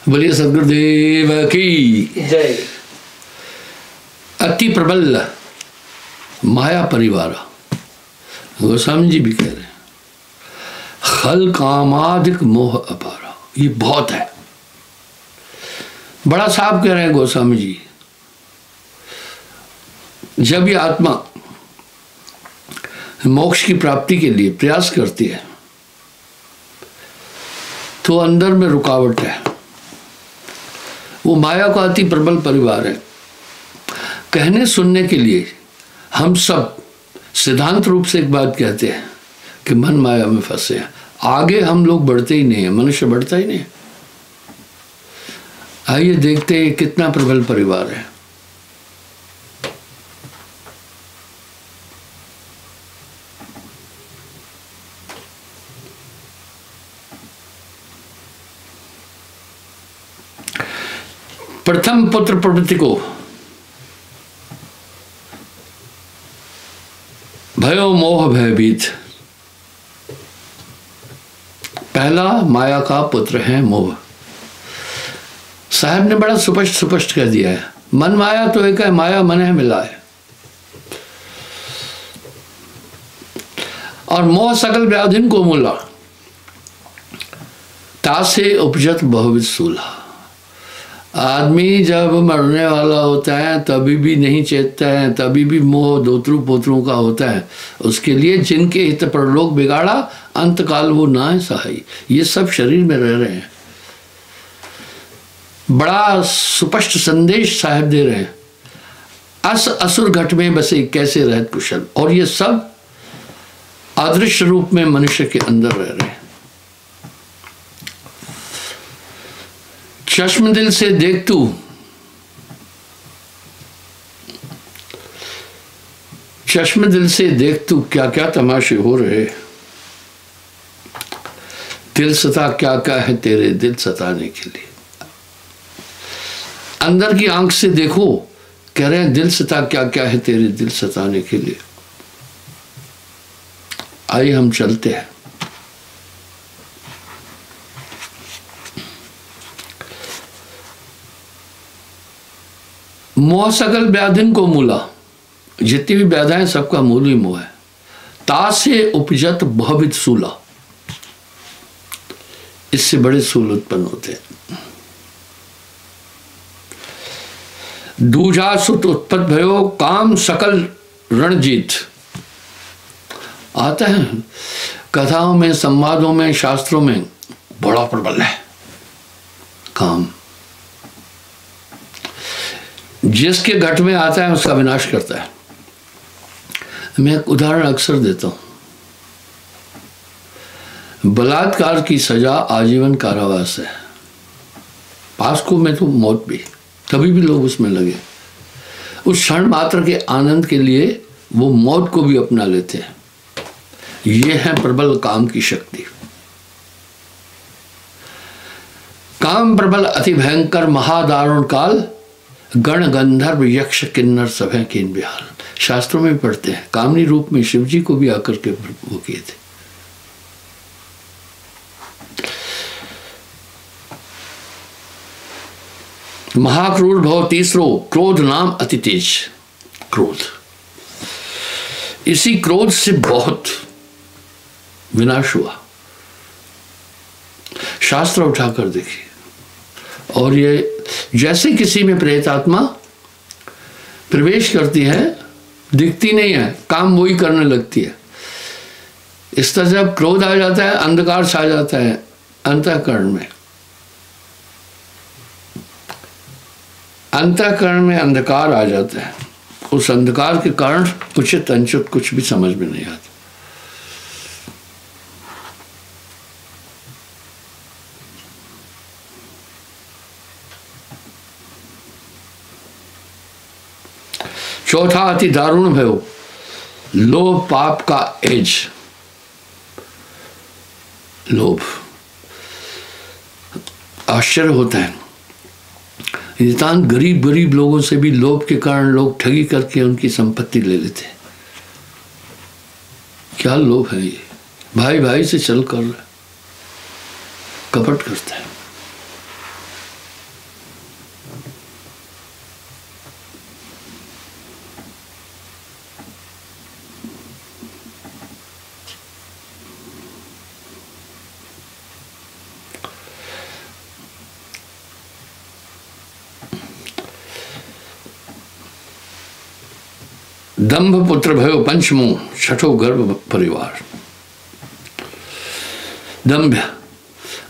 बोलिए सदगुरुदेव की जय। अति प्रबल माया परिवार, गोस्वामी जी भी कह रहे हैं, खल कामाधिक मोह अपारा। ये बहुत है, बड़ा साफ कह रहे हैं गोस्वामी जी। जब ये आत्मा मोक्ष की प्राप्ति के लिए प्रयास करती है तो अंदर में रुकावट है। वो माया का अति प्रबल परिवार है। कहने सुनने के लिए हम सब सिद्धांत रूप से एक बात कहते हैं कि मन माया में फंसे हैं, आगे हम लोग बढ़ते ही नहीं है, मनुष्य बढ़ता ही नहीं है। आइए देखते हैं कितना प्रबल परिवार है। प्रथम पुत्र प्रवृत्ति को भयो मोह भयभीत। पहला माया का पुत्र है मोह। साहब ने बड़ा सुपष्ट कह दिया है, मन माया तो एक है, माया मन है मिला है। और मोह सकल व्याधिन को मूला, तासे उपजत बहुविध सूला। आदमी जब मरने वाला होता है तभी भी नहीं चेतता है, तभी भी मोह दोतरू पोतरों का होता है। उसके लिए जिनके हित परलोक बिगाड़ा, अंतकाल वो ना है सहाय। ये सब शरीर में रह रहे हैं। बड़ा सुस्पष्ट संदेश साहब दे रहे हैं। अस असुर घट में बसे कैसे रहत कुशल। और ये सब अदृश्य रूप में मनुष्य के अंदर रह रहे हैं। चश्म दिल से देख तू, चश्म दिल से देख तू क्या क्या तमाशे हो रहे। दिल सता क्या क्या है तेरे दिल सताने के लिए। अंदर की आंख से देखो, कह रहे हैं दिल सता क्या क्या है तेरे दिल सताने के लिए। आइए हम चलते हैं। मोह सकल व्याधिन को मूला। जितनी भी व्याधाएं सबका मूल ही मोह है। तासे उपजत बहुविध सूला। इससे बड़े सूल उत्पन्न होते हैं। दूजा सुत उत्पन्न भयो काम सकल रणजीत। आता है कथाओं में, संवादों में, शास्त्रों में, बड़ा प्रबल है काम। जिसके घट में आता है उसका विनाश करता है। मैं एक उदाहरण अक्सर देता हूं। बलात्कार की सजा आजीवन कारावास है। पास्को में तो मौत भी, तभी भी लोग उसमें लगे। उस क्षण मात्र के आनंद के लिए वो मौत को भी अपना लेते हैं। ये है प्रबल काम की शक्ति। काम प्रबल अति भयंकर महादारुण काल, गण गंधर्व यक्ष किन्नर सब हैं कीन बिहार। शास्त्रों में पढ़ते हैं कामनी रूप में शिव जी को भी आकर के वो किए थे। महाक्रूर भव तीसरो क्रोध नाम अति तेज। क्रोध, इसी क्रोध से बहुत विनाश हुआ। शास्त्र उठाकर देखिए। और ये जैसे किसी में प्रेत आत्मा प्रवेश करती है, दिखती नहीं है, काम वही करने लगती है। इस तरह जब क्रोध आ जाता है, अंधकार छा जाता है अंतःकरण में। अंतःकरण में अंधकार आ जाता है। उस अंधकार के कारण उचित अनुचित कुछ भी समझ में नहीं आता। चौथा अति दारुण भयो लोभ पाप का एज। लोभ, आश्चर्य होता है, नितांत गरीब गरीब लोगों से भी लोभ के कारण लोग ठगी करके उनकी संपत्ति ले लेते हैं। क्या लोभ है ये। भाई भाई से चल कर कपट करता है। दंभ पुत्र भयो पंचमो, छठो गर्भ परिवार। दंभ,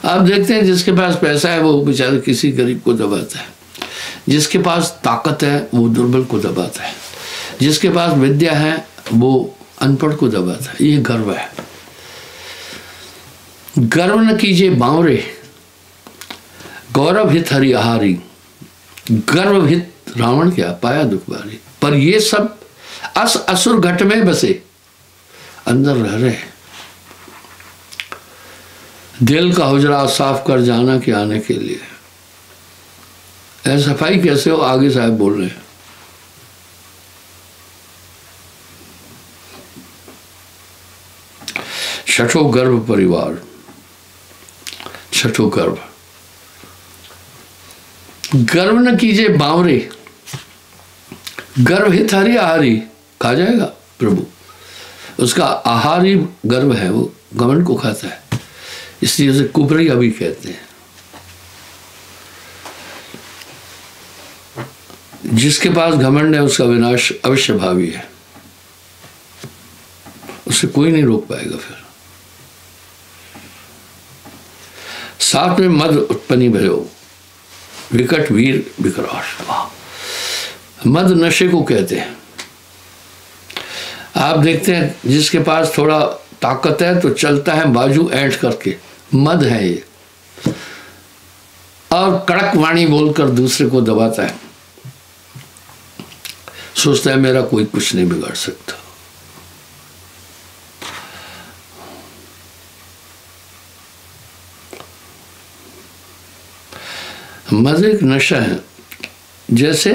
आप देखते हैं जिसके पास पैसा है वो बेचारे किसी गरीब को दबाता है, जिसके पास ताकत है वो दुर्बल को दबाता है, जिसके पास विद्या है वो अनपढ़ को दबाता है। ये गर्व है। गर्व न कीजिए बावरे, गौरव हित हरि आहारी। गर्व हित रावण क्या पाया दुख बारी। पर ये सब असुर घट में बसे, अंदर रह रहे। दिल का हुजरा साफ कर जाना कि आने के लिए। सफाई कैसे हो, आगे साहब बोल रहे हैं। छठो गर्भ परिवार, छठो गर्भ। गर्व न कीजिए बावरे, गर्व हित हरि आहारी। खा जाएगा प्रभु, उसका आहार ही गर्व है, वो घमंड को खाता है, इसलिए उसे कुबरी अभी कहते हैं। जिसके पास घमंड है उसका विनाश अवश्य भावी है, उसे कोई नहीं रोक पाएगा। फिर साथ में मद उत्पन्नी भयो, विकट वीर विकराल। मद नशे को कहते हैं। आप देखते हैं जिसके पास थोड़ा ताकत है तो चलता है बाजू ऐंठ करके, मद है ये, और कड़क वाणी बोलकर दूसरे को दबाता है, सोचता है मेरा कोई कुछ नहीं बिगाड़ सकता। मद एक नशा है, जैसे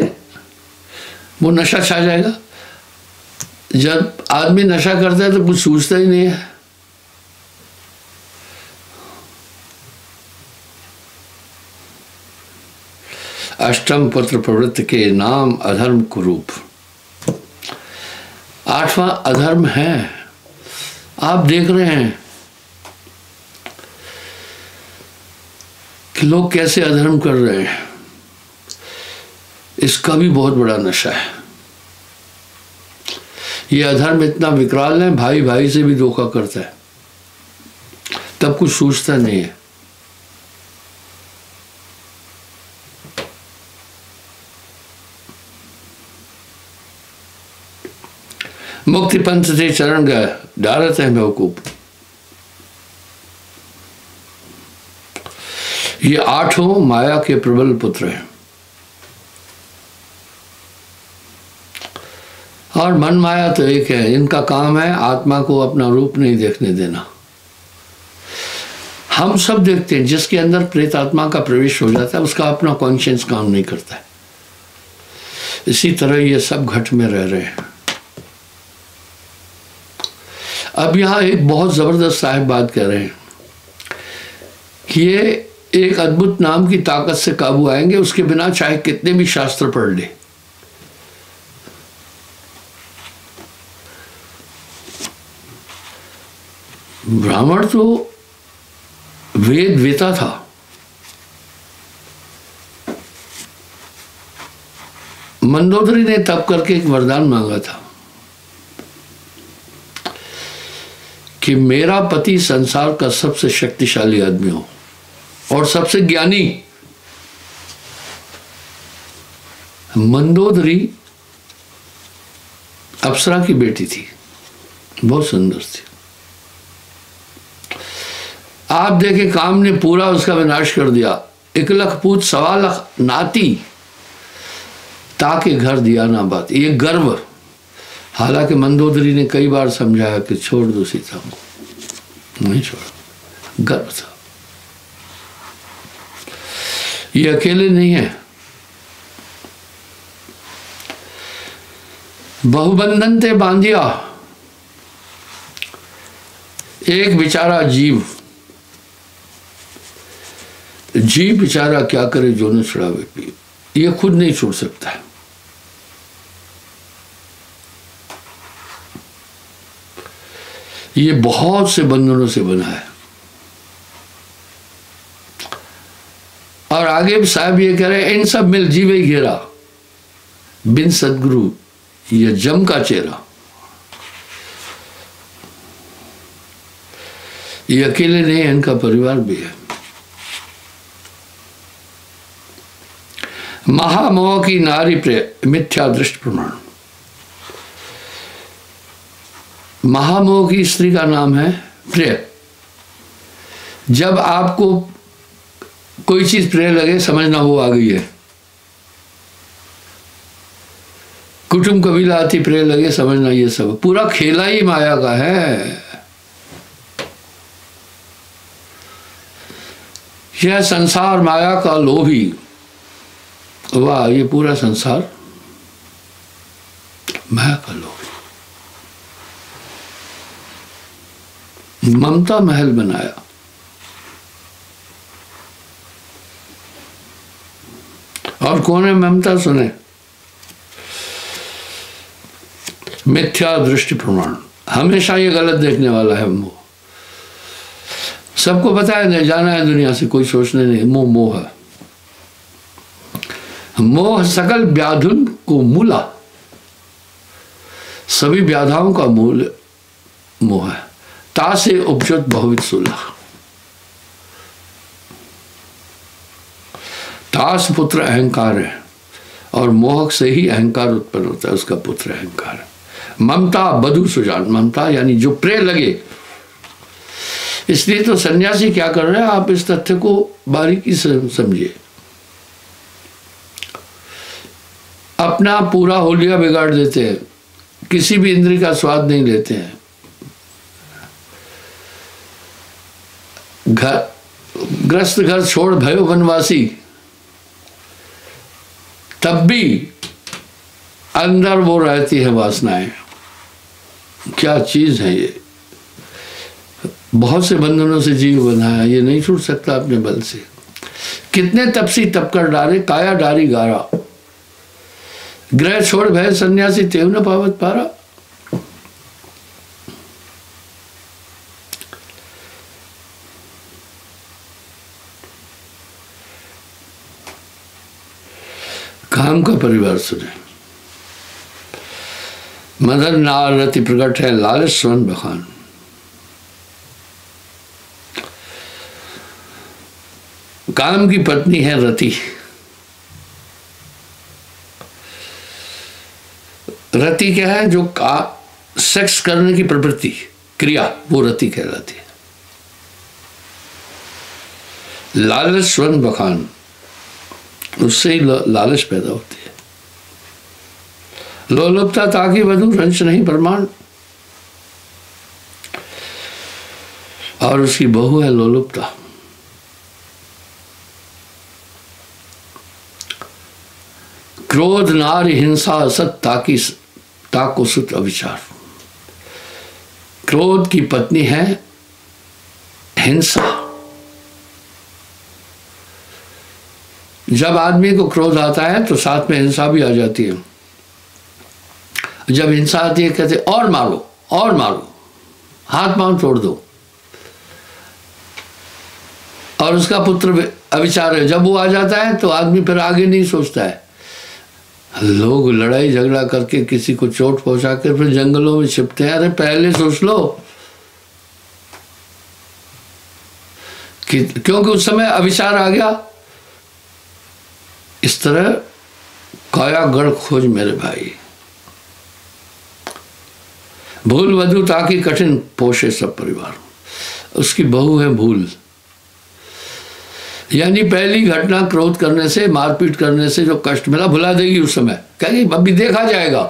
वो नशा छा जाएगा। जब आदमी नशा करता है तो कुछ सोचता ही नहीं है। अष्टम पुत्र प्रवृत्ति के नाम अधर्म कुरूप। आठवां अधर्म है। आप देख रहे हैं कि लोग कैसे अधर्म कर रहे हैं, इसका भी बहुत बड़ा नशा है। ये अधर्म इतना विकराल है, भाई भाई से भी धोखा करता है, तब कुछ सोचता नहीं है। मुक्ति पंथ से चरण गए, डारत है बेवकूफ। ये आठों माया के प्रबल पुत्र हैं, और मन माया तो एक है। इनका काम है आत्मा को अपना रूप नहीं देखने देना। हम सब देखते हैं जिसके अंदर प्रेत आत्मा का प्रवेश हो जाता है उसका अपना कॉन्शियस काम नहीं करता है। इसी तरह ये सब घट में रह रहे हैं। अब यहाँ एक बहुत जबरदस्त साहब बात कह रहे हैं कि ये एक अद्भुत नाम की ताकत से काबू आएंगे, उसके बिना चाहे कितने भी शास्त्र पढ़ ले। ब्राह्मण तो वेद वेता था, मंदोदरी ने तप करके एक वरदान मांगा था कि मेरा पति संसार का सबसे शक्तिशाली आदमी हो और सबसे ज्ञानी। मंदोदरी अप्सरा की बेटी थी, बहुत सुंदर थी। आप देखें काम ने पूरा उसका विनाश कर दिया। 1 लाख पूत 1.25 लाख नाती, ताके घर दिया ना बात। ये गर्व। हालांकि मंदोदरी ने कई बार समझाया कि छोड़ दो सीता को, नहीं छोड़ा, गर्व था। ये अकेले नहीं है, बहुबंधन ते बांधिया, एक बेचारा जीव बेचारा क्या करे जो न छुड़ावे पी। ये खुद नहीं छोड़ सकता है। ये बहुत से बंधनों से बना है। और आगे भी साहब ये कह रहे हैं इन सब मिल जीवे घेरा, बिन सदगुरु ये जम का चेहरा, ये अकेले नहीं, इनका परिवार भी है। महामोह की नारी प्रिय मिथ्या दृष्टि प्रमाण। महामोह की स्त्री का नाम है प्रिय। जब आपको कोई चीज प्रिय लगे, समझना वो आ गई है। कुटुंब कबीला अति प्रिय लगे, समझना ये सब पूरा खेला ही माया का है। यह संसार माया का लोभी, वाह, ये पूरा संसार माया का लोभी। ममता महल बनाया, और कौन है ममता? सुने, मिथ्या दृष्टि प्रमाण। हमेशा ये गलत देखने वाला है मोह। सबको पता है, नहीं जाना है दुनिया से, कोई सोचने नहीं। मोह मोह है। मोह सकल व्याधुन को मूला, सभी व्याधाओं का मूल मोह है। ता से उपजत बहुविध सूला। तास पुत्र अहंकार है, और मोहक से ही अहंकार उत्पन्न होता है, उसका पुत्र अहंकार है। ममता बधु सुजान, ममता यानी जो प्रिय लगे। इसलिए तो सन्यासी क्या कर रहे हैं, आप इस तथ्य को बारीकी से समझिए। अपना पूरा होलिया बिगाड़ देते हैं, किसी भी इंद्रिय का स्वाद नहीं लेते हैं। ग्रस्त घर छोड़ भयो वनवासी, तब भी अंदर वो रहती है वासनाएं। क्या चीज है ये। बहुत से बंधनों से जीव बंधा है, ये नहीं छूट सकता अपने बल से। कितने तपसी तप कर डारे, काया डारी गारा। ग्रह छोड़ भय सन्यासी, तेव न पावत पारा। काम का परिवार सुने। मदन नार रति प्रकट है, लालच स्वर्ण बखान। काम की पत्नी है रति। रति क्या है? जो सेक्स करने की प्रवृत्ति, क्रिया, वो रति कहलाती है। लालच स्वर्ण बखान, उससे ही लालच पैदा होती है। लोलुपता ताकि वधु, रंच नहीं प्रमाण। और उसकी बहू है लोलुपता। क्रोध नारी हिंसा सत ताको सुत अविचार। क्रोध की पत्नी है हिंसा। जब आदमी को क्रोध आता है तो साथ में हिंसा भी आ जाती है। जब हिंसा आती है कहते और मारो और मारो, हाथ पांव तोड़ दो। और उसका पुत्र अविचार है। जब वो आ जाता है तो आदमी फिर आगे नहीं सोचता है। लोग लड़ाई झगड़ा करके किसी को चोट पहुंचा कर फिर जंगलों में छिपते हैं। अरे पहले सोच लो कि क्योंकि उस समय अविचार आ गया। इस तरह काया गढ़ खोज मेरे भाई। भूल वधु ताकि कठिन पोषे सब परिवार। उसकी बहू है भूल, यानी पहली घटना क्रोध करने से, मारपीट करने से जो कष्ट मिला भुला देगी। उस समय कहेगी अभी देखा जाएगा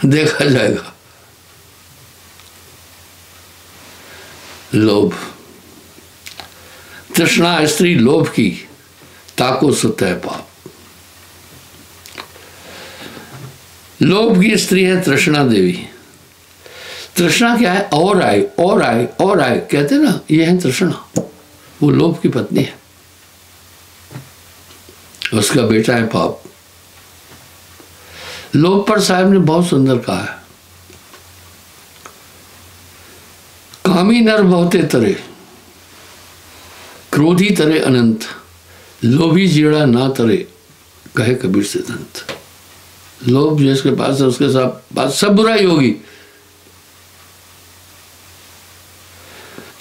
देखा जाएगा। लोभ, तृष्णा स्त्री लोभ की, ताको सुत है पाप। लोभ की स्त्री है तृष्णा देवी। तृष्णा क्या है? और आए और आए और आए कहते ना, ये है तृष्णा। वो लोभ की पत्नी है, उसका बेटा है पाप। लोभ पर साहब ने बहुत सुंदर कहा है, कामी नर बहुते तरे, क्रोधी तरे अनंत, लोभी जीड़ा ना तरे, कहे कबीर सिद्धांत। लोभ जिसके पास है उसके साथ बात सब बुराई होगी।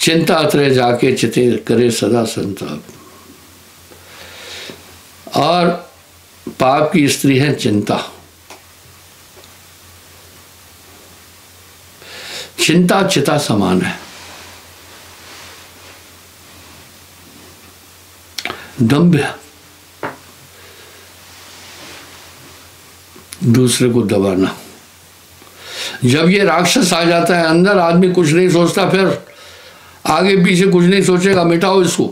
चिंता अतरे जाके चिते करे सदा संताप। और पाप की स्त्री है चिंता। चिंता चिता समान है। दंभ, दूसरे को दबाना। जब ये राक्षस आ जाता है अंदर, आदमी कुछ नहीं सोचता, फिर आगे पीछे कुछ नहीं सोचेगा, मिटाओ इसको।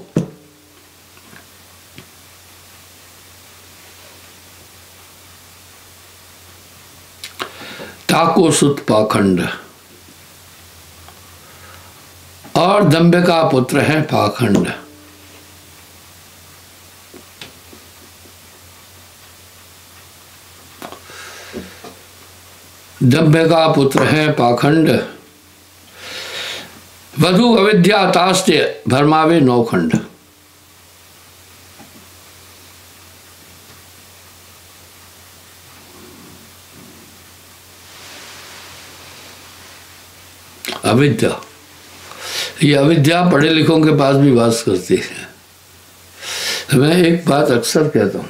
ताको सुत पाखंड, और दंभ का पुत्र है पाखंड। दंभ का पुत्र है पाखंड। वधु अविद्या तास्ते भरमावे नौखंड। अविद्या, ये अविद्या पढ़े लिखों के पास भी वास करती है। मैं एक बात अक्सर कहता हूं,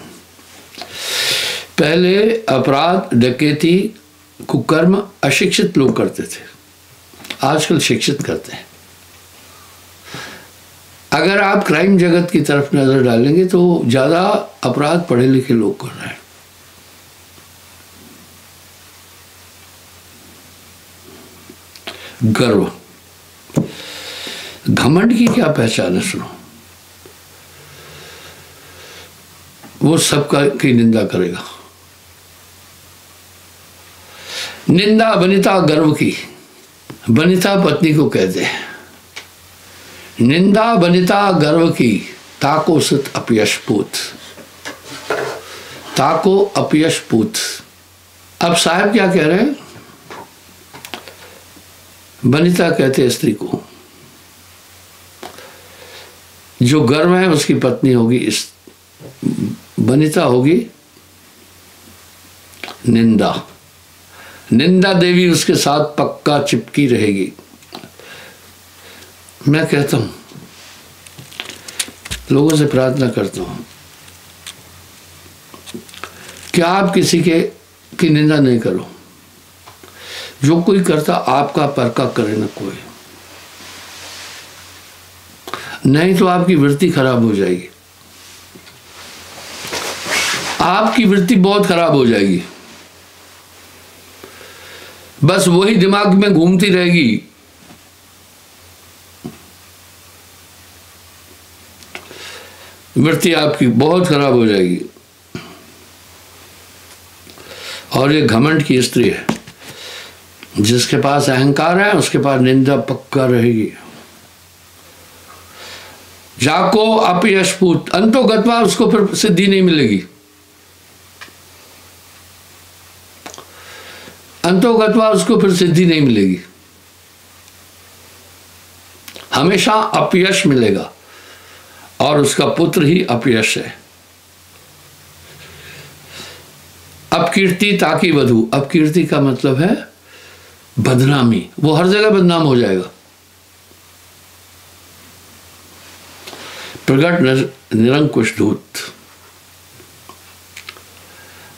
पहले अपराध डकैती कुकर्म अशिक्षित लोग करते थे, आजकल शिक्षित करते हैं। अगर आप क्राइम जगत की तरफ नजर डालेंगे तो ज्यादा अपराध पढ़े लिखे लोग कर रहे हैं। गर्व, घमंड की क्या पहचान है? सुनो, वो सबका की निंदा करेगा। निंदा वनिता गर्व की, वनिता पत्नी को कहते हैं। निंदा वनिता गर्व की, ताको सुत अपयश पूत। ताको अपयश पूत। अब साहब क्या कह रहे हैं? वनिता कहते हैं स्त्री को, जो गर्व है उसकी पत्नी होगी, इस वनिता होगी निंदा। निंदा देवी उसके साथ पक्का चिपकी रहेगी। मैं कहता हूं, लोगों से प्रार्थना करता हूं कि आप किसी की निंदा नहीं करो। जो कोई करता आपका परका करे ना कोई, नहीं तो आपकी वृत्ति खराब हो जाएगी। आपकी वृत्ति बहुत खराब हो जाएगी। बस वही दिमाग में घूमती रहेगी। वृत्ति आपकी बहुत खराब हो जाएगी। और ये घमंड की स्त्री है, जिसके पास अहंकार है उसके पास निंदा पक्का रहेगी। जाको अपयशपूत, अंतोगत्वा उसको फिर सिद्धि नहीं मिलेगी। अंतोगत्वा उसको फिर सिद्धि नहीं मिलेगी, हमेशा अपयश मिलेगा। और उसका पुत्र ही अपयश है। अपकीर्ति ताकि वधु, अपकीर्ति का मतलब है बदनामी। वो हर जगह बदनाम हो जाएगा। प्रगट निरंकुश दूत,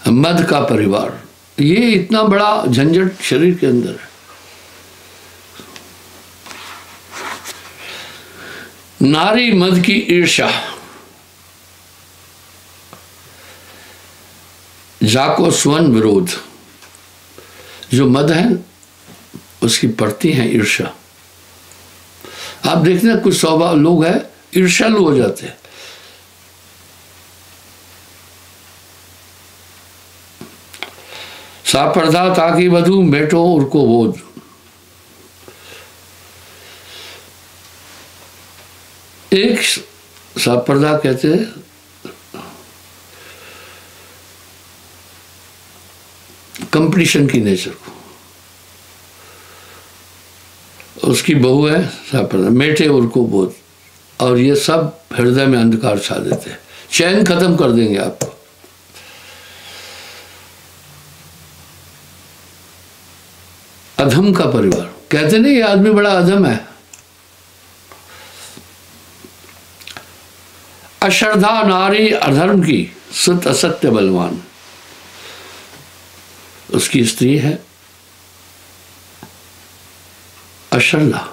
मद का परिवार, ये इतना बड़ा झंझट शरीर के अंदर है। नारी मद की ईर्ष्या, जाको स्वर्ण विरोध। जो मद है उसकी पड़ती है ईर्ष्या। आप देखते कुछ स्वभाव लोग हैं ईर्ष्यालु हो जाते हैं। सापर्धा ताकि वधु बैठो उनको बोध। एक सापर्धा कहते हैं कंपटीशन की नेचर को। उसकी बहू है सापर्धा, मेटे उनको बोध। और ये सब हृदय में अंधकार छा देते हैं, चैन खत्म कर देंगे आपको। अधम का परिवार। कहते नहीं ये आदमी बड़ा अधम है। अश्रद्धा नारी अधर्म की, सुत असत्य बलवान। उसकी स्त्री है अश्रद्धा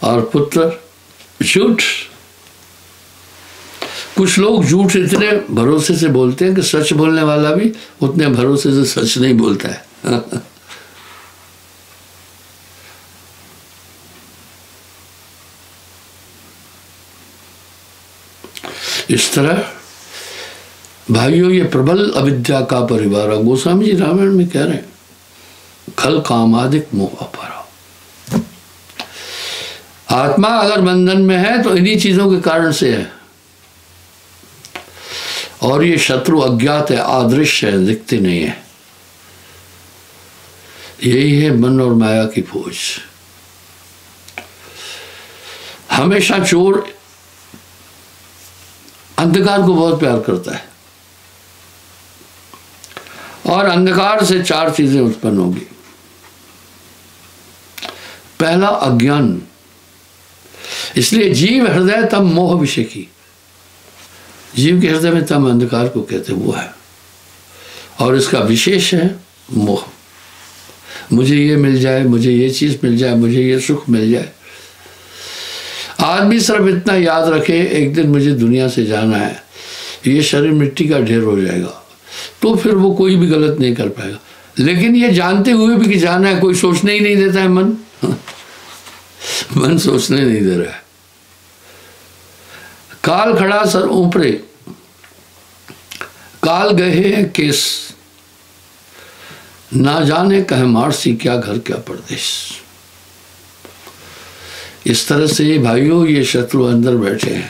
और पुत्र झूठ। कुछ लोग झूठ इतने भरोसे से बोलते हैं कि सच बोलने वाला भी उतने भरोसे से सच नहीं बोलता है। इस तरह भाइयों ये प्रबल अविद्या का परिवार है। गोस्वामी जी रामायण में कह रहे हैं खल कामादिक मोह अपरा। आत्मा अगर बंधन में है तो इन्हीं चीजों के कारण से है, और ये शत्रु अज्ञात है, अदृश्य है, दिखते नहीं है। यही है मन और माया की फौज। हमेशा चोर अंधकार को बहुत प्यार करता है, और अंधकार से चार चीजें उत्पन्न होगी। पहला अज्ञान, इसलिए जीव हृदय तम मोह विषय की। जीव के हृदय में तम अंधकार को कहते वो है, और इसका विशेष है मोह। मुझे ये मिल जाए, मुझे ये चीज मिल जाए, मुझे ये सुख मिल जाए। आदमी सिर्फ इतना याद रखे एक दिन मुझे दुनिया से जाना है, ये शरीर मिट्टी का ढेर हो जाएगा, तो फिर वो कोई भी गलत नहीं कर पाएगा। लेकिन ये जानते हुए भी कि जाना है, कोई सोचने ही नहीं देता है। मन सोचने नहीं दे रहा है। काल खड़ा सर ऊपरे, काल गए हैं केस, ना जाने कहे मारसी क्या घर क्या परदेश। इस तरह से भाइयों ये शत्रु अंदर बैठे हैं।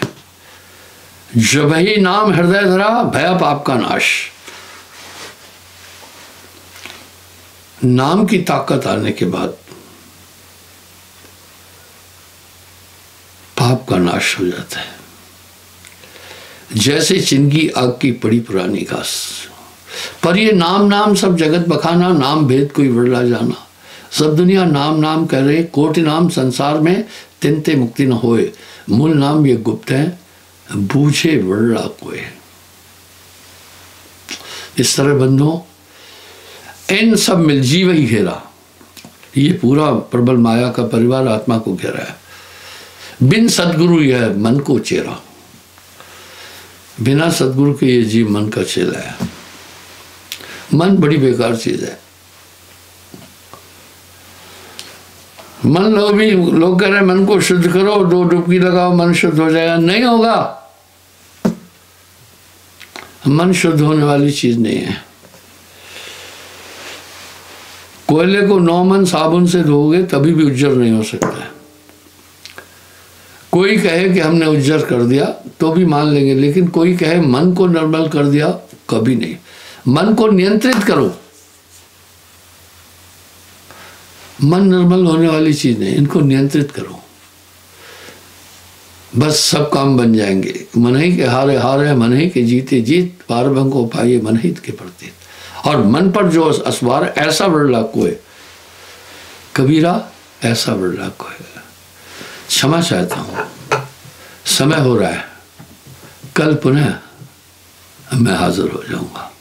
जब ही नाम हृदय धरा भया पाप का नाश। नाम की ताकत आने के बाद पाप का नाश हो जाता है। जैसे चिंगी आग की पड़ी पुरानी घास। पर ये नाम नाम सब जगत बखाना, नाम भेद कोई वर्ला जाना। सब दुनिया नाम नाम कह रहे, कोटि नाम संसार में तिनते मुक्ति न होए। मूल नाम ये गुप्त है, बूझे वर्ला कोई। इस तरह बंधुओं इन सब मिल जीव ही घेरा। ये पूरा प्रबल माया का परिवार आत्मा को घेरा है। बिन सदगुरु यह मन को चेरा। बिना सदगुरु के ये जीव मन का चेला है। मन बड़ी बेकार चीज है। मन लोग कह रहे हैं मन को शुद्ध करो, 2 डुबकी लगाओ मन शुद्ध हो जाएगा। नहीं होगा। मन शुद्ध होने वाली चीज नहीं है। कोयले को 9 मन साबुन से धोओगे तभी भी उज्जर नहीं हो सकता है। कोई कहे कि हमने उज्जर कर दिया तो भी मान लेंगे, लेकिन कोई कहे मन को निर्मल कर दिया, कभी नहीं। मन को नियंत्रित करो। मन निर्मल होने वाली चीज नहीं, इनको नियंत्रित करो, बस सब काम बन जाएंगे। मन ही के हारे हारे, मन ही के जीते जीत, पारभंग को पाइए मन ही के प्रतीत। और मन पर जो असवार ऐसा बड़ला कोई, कबीरा ऐसा बड़ला कोई। क्षमा चाहता हूं, समय हो रहा है, कल पुनः मैं हाजिर हो जाऊंगा।